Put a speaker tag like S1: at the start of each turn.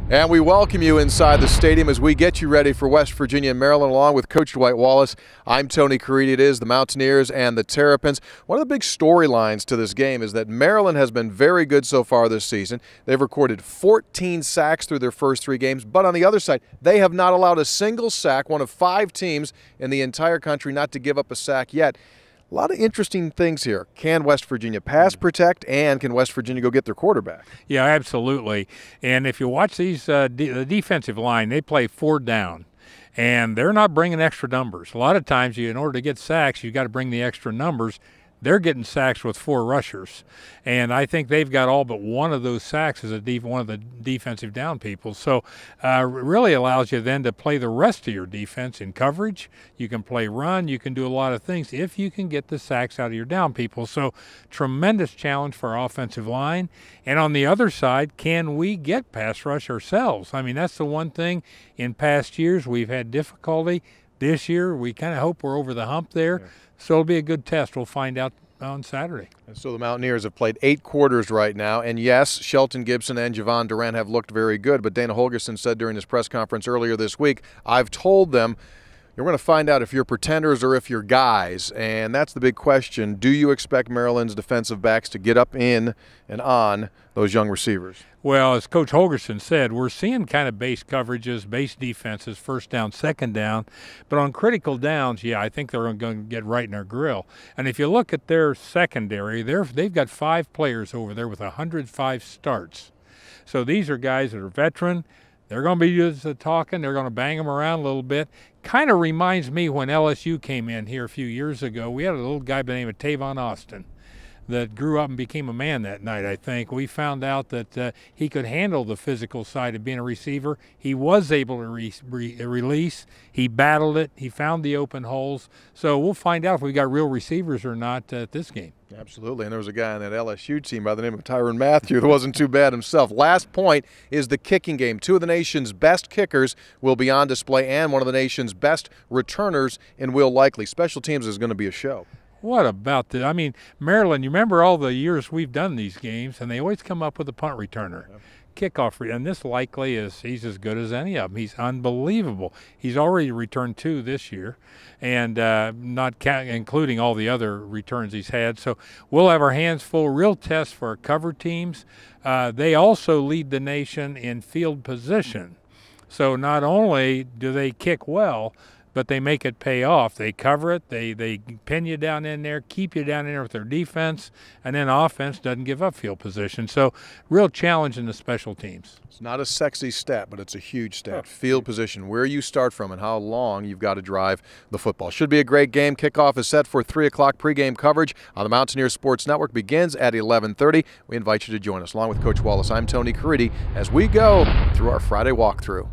S1: And we welcome you inside the stadium as we get you ready for West Virginia and Maryland, along with Coach Dwight Wallace. I'm Tony Caridi. It is the Mountaineers and the Terrapins. One of the big storylines to this game is that Maryland has been very good so far this season. They've recorded 14 sacks through their first 3 games, but on the other side, they have not allowed a single sack, one of 5 teams in the entire country not to give up a sack yet. A lot of interesting things here. Can West Virginia pass protect, and can West Virginia go get their quarterback?
S2: Yeah, absolutely. And if you watch these, the defensive line, they play 4 down, and they're not bringing extra numbers. A lot of times, in order to get sacks, you've got to bring the extra numbers. They're getting sacks with 4 rushers, and I think they've got all but one of those sacks as one of the defensive down people. So really allows you then to play the rest of your defense in coverage. You can play run. You can do a lot of things if you can get the sacks out of your down people. So tremendous challenge for our offensive line. And on the other side, can we get pass rush ourselves? I mean, that's the one thing in past years we've had difficulty. This year, we kind of hope we're over the hump there. Yeah. So it'll be a good test. We'll find out on Saturday.
S1: And so the Mountaineers have played 8 quarters right now. And yes, Shelton Gibson and Javon Durant have looked very good. But Dana Holgorsen said during his press conference earlier this week, I've told them, you're going to find out if you're pretenders or if you're guys. And that's the big question. Do you expect Maryland's defensive backs to get up in and on those young receivers?
S2: Well, as Coach Holgorsen said, we're seeing kind of base coverages, base defenses, first down, second down. But on critical downs, yeah, I think they're going to get right in their grill. And if you look at their secondary, they've got 5 players over there with 105 starts. So these are guys that are veteran. They're going to be used to talking. They're going to bang them around a little bit. Kind of reminds me when LSU came in here a few years ago. We had a little guy by the name of Tavon Austin that grew up and became a man that night, I think. We found out that he could handle the physical side of being a receiver. He was able to release. He battled it. He found the open holes. So we'll find out if we got real receivers or not at this game.
S1: Absolutely, and there was a guy on that LSU team by the name of Tyrann Mathieu that wasn't too bad himself. Last point is the kicking game. 2 of the nation's best kickers will be on display, and one of the nation's best returners in Will Likely. Special teams is going to be a show.
S2: What about the? I mean, Maryland, you remember all the years we've done these games, and they always come up with a punt returner. Yeah. Kickoff, and this Likely he's as good as any of them. He's unbelievable. He's already returned 2 this year, and not including all the other returns he's had. So we'll have our hands full. Real test for our cover teams. They also lead the nation in field position. So not only do they kick well, but they make it pay off. They cover it. They pin you down in there, keep you down in there with their defense, and then offense doesn't give up field position. So real challenge in the special teams.
S1: It's not a sexy stat, but it's a huge stat. Field position, where you start from and how long you've got to drive the football. Should be a great game. Kickoff is set for 3 o'clock. Pregame coverage on the Mountaineers Sports Network begins at 11:30. We invite you to join us. Along with Coach Wallace, I'm Tony Caridi as we go through our Friday walkthrough.